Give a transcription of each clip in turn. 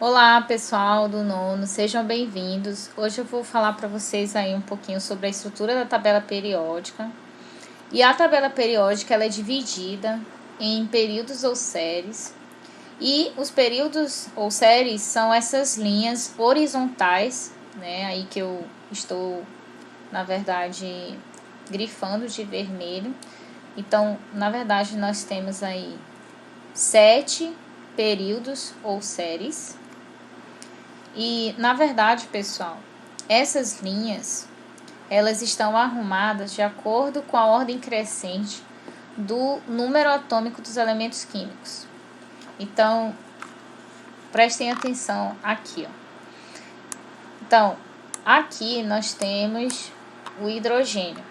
Olá, pessoal do nono, sejam bem-vindos. Hoje eu vou falar para vocês aí um pouquinho sobre a estrutura da tabela periódica. E a tabela periódica ela é dividida em períodos ou séries. E os períodos ou séries são essas linhas horizontais, né? Aí que eu estou, na verdade, grifando de vermelho. Então, na verdade, nós temos aí 7 períodos ou séries. E, na verdade, pessoal, essas linhas, elas estão arrumadas de acordo com a ordem crescente do número atômico dos elementos químicos. Então, prestem atenção aqui, ó. Então, aqui nós temos o hidrogênio.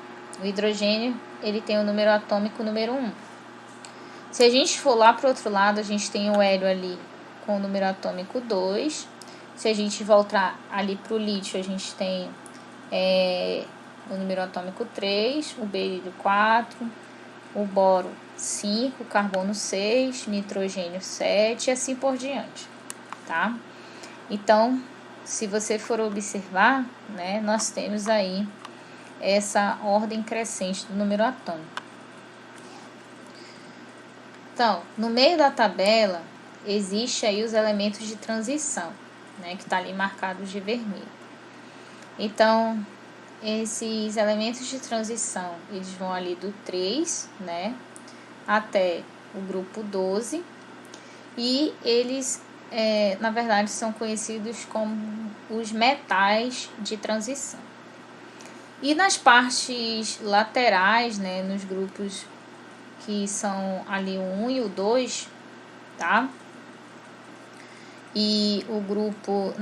O hidrogênio, ele tem o número atômico número 1. Se a gente for lá para o outro lado, a gente tem o hélio ali com o número atômico 2. Se a gente voltar ali para o lítio, a gente tem o número atômico 3, o berílio 4, o boro 5, o carbono 6, nitrogênio 7 e assim por diante, tá? Então, se você for observar, né, nós temos aí essa ordem crescente do número atômico. Então, no meio da tabela, existe aí os elementos de transição, né, que está ali marcados de vermelho. Então, esses elementos de transição, eles vão ali do 3, né, até o grupo 12, e eles, na verdade, são conhecidos como os metais de transição. E nas partes laterais, né, nos grupos que são ali o 1 e o 2, tá? E o grupo,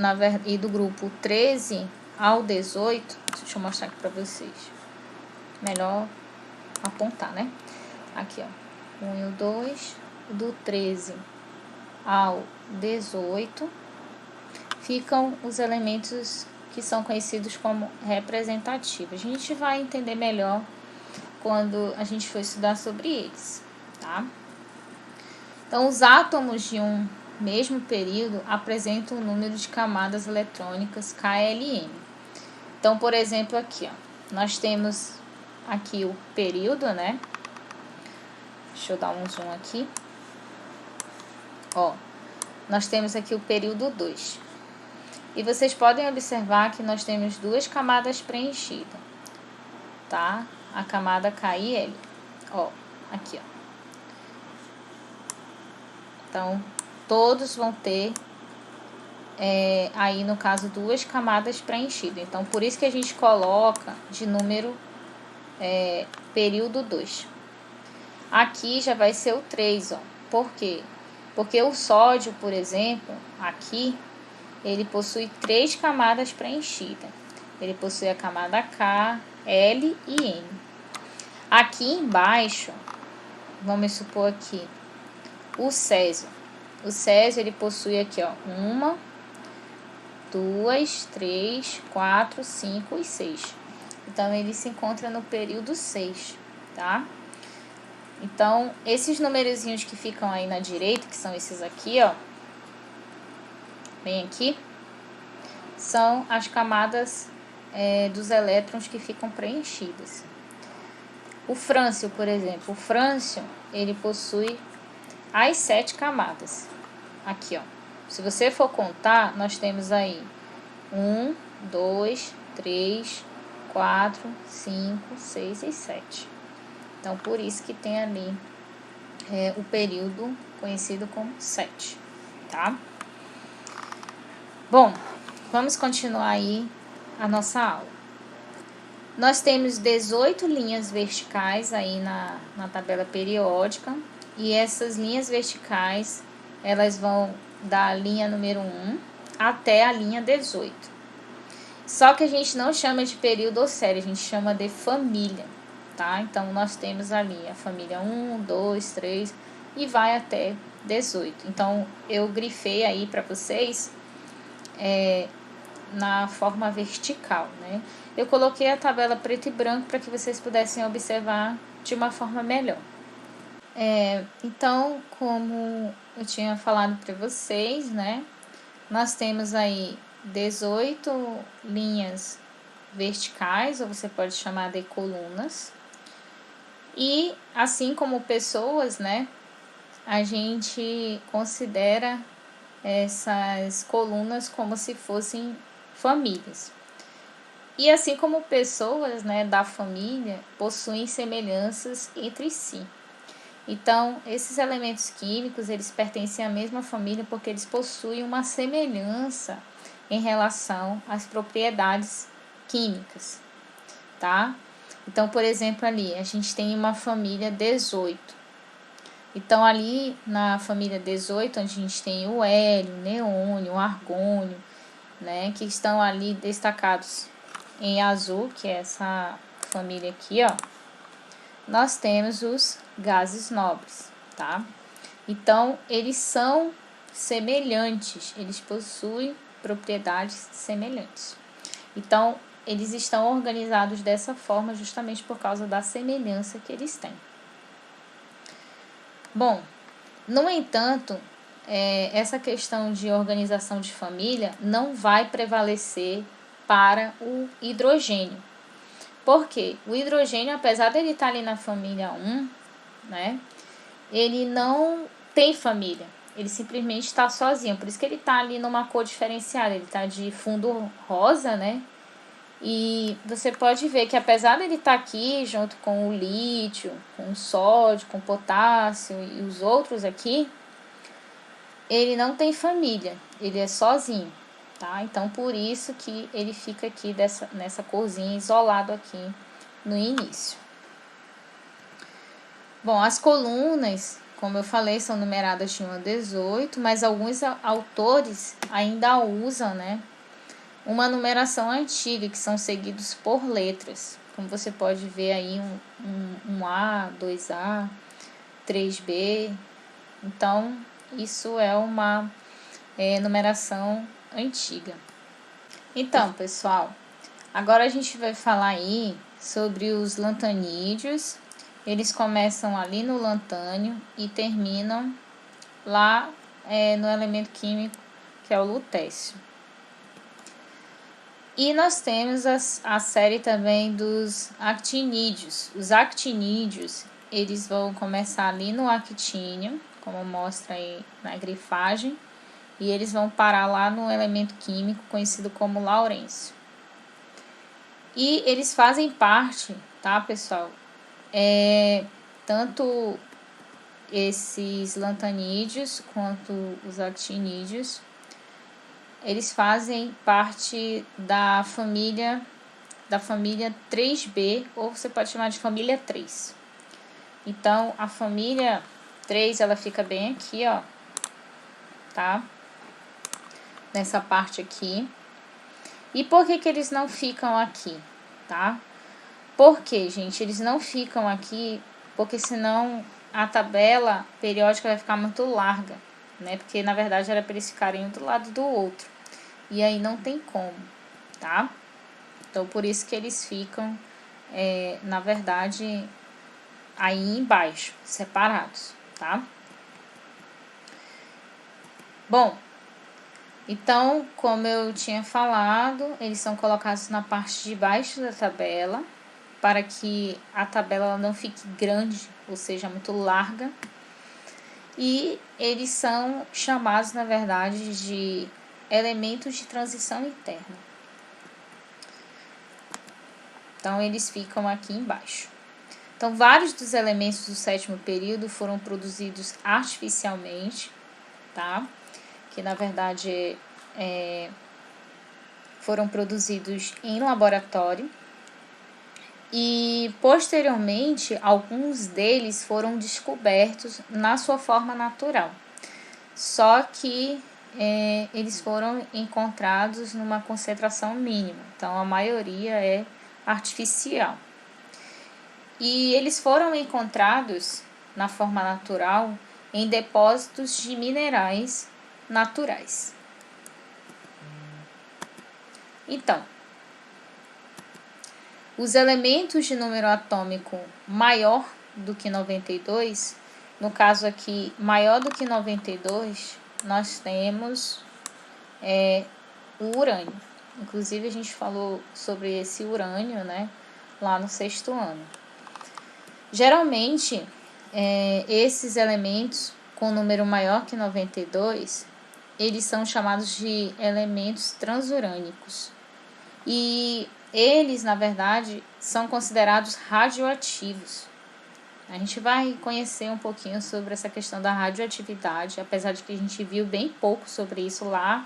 e do grupo 13 ao 18, deixa eu mostrar aqui para vocês. Melhor apontar, né? Aqui, ó. 1 e o 2, do 13 ao 18, ficam os elementos que são conhecidos como representativos. A gente vai entender melhor quando a gente for estudar sobre eles, tá? Então, os átomos de um mesmo período apresentam um número de camadas eletrônicas KLM. Então, por exemplo, aqui, ó, nós temos aqui o período, né? Deixa eu dar um zoom aqui. Ó, nós temos aqui o período 2. E vocês podem observar que nós temos duas camadas preenchidas, tá? A camada K e L. Ó, aqui, ó. Então, todos vão ter, aí no caso, duas camadas preenchidas. Então, por isso que a gente coloca de número período 2. Aqui já vai ser o 3, ó. Por quê? Porque o sódio, por exemplo, aqui, ele possui 3 camadas preenchidas. Ele possui a camada K, L e M. Aqui embaixo, vamos supor aqui, o césio. O césio, ele possui aqui, ó, 1, 2, 3, 4, 5 e 6. Então, ele se encontra no período 6, tá? Então, esses numerozinhos que ficam aí na direita, que são esses aqui, ó, bem aqui, são as camadas dos elétrons que ficam preenchidas. O frâncio, por exemplo, o frâncio, ele possui as 7 camadas. Aqui, ó. Se você for contar, nós temos aí 1, 2, 3, 4, 5, 6 e 7. Então, por isso que tem ali o período conhecido como 7, tá? Bom, vamos continuar aí a nossa aula. Nós temos 18 linhas verticais aí na tabela periódica. E essas linhas verticais, elas vão da linha número 1 até a linha 18. Só que a gente não chama de período ou série, a gente chama de família, tá? Então, nós temos ali a família 1, 2, 3 e vai até 18. Então, eu grifei aí para vocês na forma vertical, né? Eu coloquei a tabela preto e branco para que vocês pudessem observar de uma forma melhor. Então, como eu tinha falado para vocês, né, Nós temos aí 18 linhas verticais, ou você pode chamar de colunas. E assim como pessoas, né, a gente considera essas colunas como se fossem famílias. E assim como pessoas, né, da família possuem semelhanças entre si. Então, esses elementos químicos, eles pertencem à mesma família porque eles possuem uma semelhança em relação às propriedades químicas, tá? Então, por exemplo, ali a gente tem uma família 18. Então, ali na família 18, onde a gente tem o hélio, o neônio, o argônio, né, que estão ali destacados em azul, que é essa família aqui, ó, nós temos os gases nobres, tá? Então, eles são semelhantes, eles possuem propriedades semelhantes. Então, eles estão organizados dessa forma justamente por causa da semelhança que eles têm. Bom, no entanto, essa questão de organização de família não vai prevalecer para o hidrogênio. Por quê? O hidrogênio, apesar dele estar ali na família 1, né, ele não tem família. Ele simplesmente está sozinho. Por isso que ele está ali numa cor diferenciada. Ele está de fundo rosa, né? E você pode ver que apesar dele estar aqui junto com o lítio, com o sódio, com o potássio e os outros aqui, ele não tem família. Ele é sozinho, tá? Então por isso que ele fica aqui nessa corzinha isolado aqui no início. Bom, as colunas, como eu falei, são numeradas de 1 a 18, mas alguns autores ainda usam, né, uma numeração antiga, que são seguidos por letras. Como você pode ver aí, um A, 2A, 3B. Então, isso é uma numeração antiga. Então, pessoal, agora a gente vai falar aí sobre os lantanídeos. Eles começam ali no lantânio e terminam lá no elemento químico que é o lutécio. E nós temos a série também dos actinídeos. Os actinídeos, eles vão começar ali no actínio, como mostra aí na grifagem, e eles vão parar lá no elemento químico conhecido como laurêncio. E eles fazem parte, tá, pessoal? Tanto esses lantanídeos quanto os actinídeos, eles fazem parte da família 3B, ou você pode chamar de família 3. Então, a família 3, ela fica bem aqui, ó, tá? Nessa parte aqui. E por que que eles não ficam aqui, tá? Porque, gente, eles não ficam aqui porque senão a tabela periódica vai ficar muito larga, né? Porque, na verdade, era para eles ficarem um do lado do outro. E aí não tem como, tá? Então, por isso que eles ficam, na verdade, aí embaixo, separados, tá? Bom, então, como eu tinha falado, eles são colocados na parte de baixo da tabela, para que a tabela não fique grande, ou seja, muito larga. E eles são chamados, na verdade, de elementos de transição interna. Então, eles ficam aqui embaixo. Então, vários dos elementos do sétimo período foram produzidos artificialmente, tá? Que, na verdade, foram produzidos em laboratório. E, posteriormente, alguns deles foram descobertos na sua forma natural. Só que eles foram encontrados numa concentração mínima. Então, a maioria é artificial. E eles foram encontrados na forma natural em depósitos de minerais naturais. Então, os elementos de número atômico maior do que 92, no caso aqui, maior do que 92, nós temos é o urânio. Inclusive a gente falou sobre esse urânio, né, lá no 6º ano. Geralmente, esses elementos com número maior que 92, eles são chamados de elementos transurânicos. E eles, na verdade, são considerados radioativos. A gente vai conhecer um pouquinho sobre essa questão da radioatividade, apesar de que a gente viu bem pouco sobre isso lá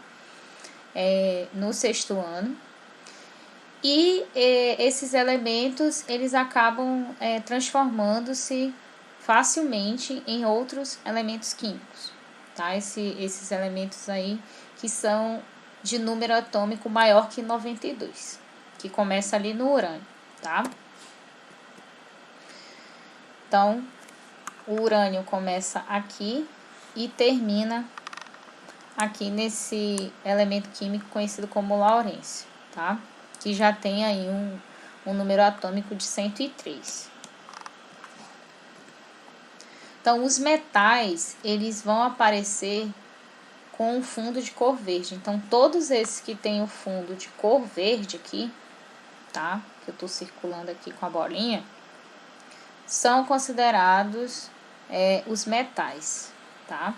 no 6º ano. E esses elementos, eles acabam transformando-se facilmente em outros elementos químicos, tá? Esses elementos aí que são de número atômico maior que 92, que começa ali no urânio, tá? Então, o urânio começa aqui e termina aqui nesse elemento químico conhecido como laurêncio, tá? Que já tem aí um número atômico de 103. Então, os metais, eles vão aparecer com um fundo de cor verde. Então, todos esses que tem o fundo de cor verde aqui, tá? Que eu tô circulando aqui com a bolinha, são considerados os metais, tá?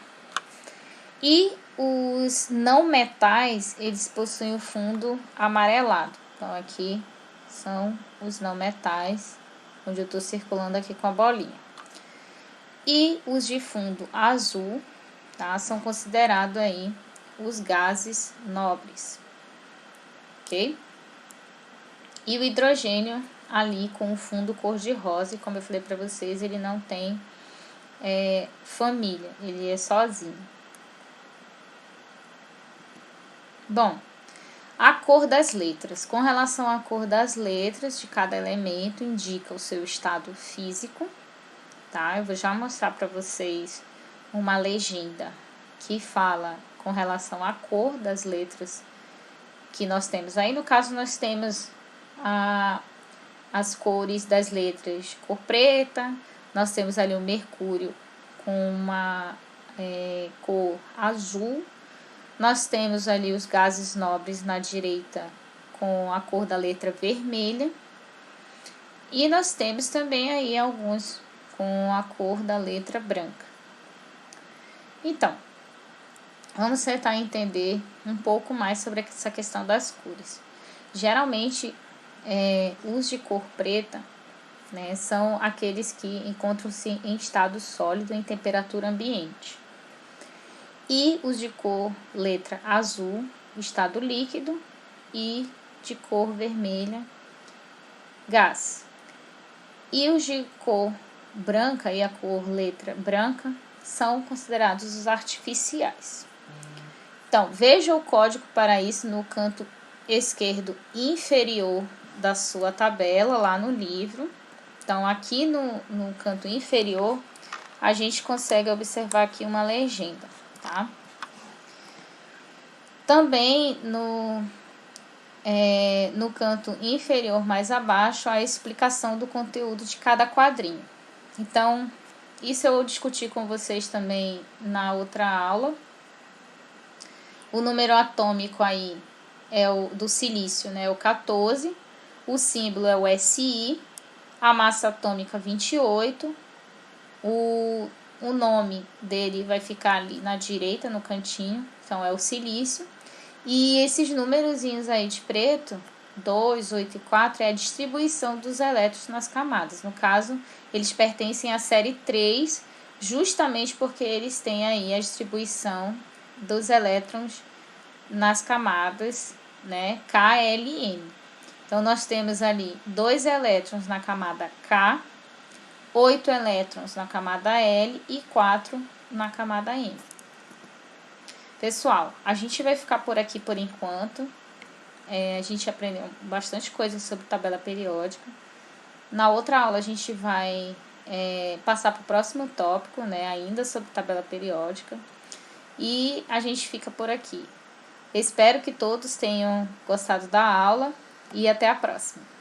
E os não metais, eles possuem o fundo amarelado. Então, aqui são os não metais, onde eu estou circulando aqui com a bolinha. E os de fundo azul, tá? São considerados aí os gases nobres, ok? E o hidrogênio ali com o fundo cor-de-rosa, e como eu falei para vocês, ele não tem família, ele é sozinho. Bom, a cor das letras. Com relação à cor das letras de cada elemento, indica o seu estado físico, tá? Eu vou já mostrar para vocês uma legenda que fala com relação à cor das letras que nós temos. Aí, no caso, nós temos as cores das letras cor preta, nós temos ali o mercúrio com uma cor azul, nós temos ali os gases nobres na direita com a cor da letra vermelha, e nós temos também aí alguns com a cor da letra branca. Então, vamos tentar entender um pouco mais sobre essa questão das cores. Geralmente, os de cor preta, né, são aqueles que encontram-se em estado sólido em temperatura ambiente. E os de cor letra azul, estado líquido, e de cor vermelha, gás. E os de cor branca e a cor letra branca são considerados os artificiais. Então, veja o código para isso no canto esquerdo inferior da sua tabela, lá no livro. Então, aqui no canto inferior, a gente consegue observar aqui uma legenda, tá? Também no canto inferior mais abaixo, a explicação do conteúdo de cada quadrinho. Então, isso eu discuti com vocês também na outra aula. O número atômico aí é o do silício, né, o 14, o símbolo é o SI, a massa atômica 28, o nome dele vai ficar ali na direita, no cantinho, então é o silício. E esses númerozinhos aí de preto, 2, 8 e 4, é a distribuição dos elétrons nas camadas. No caso, eles pertencem à série 3, justamente porque eles têm aí a distribuição dos elétrons nas camadas, né, KLM. Então, nós temos ali 2 elétrons na camada K, 8 elétrons na camada L e 4 na camada M. Pessoal, a gente vai ficar por aqui por enquanto. A gente aprendeu bastante coisa sobre tabela periódica. Na outra aula a gente vai passar para o próximo tópico, né, ainda sobre tabela periódica. E a gente fica por aqui. Espero que todos tenham gostado da aula e até a próxima.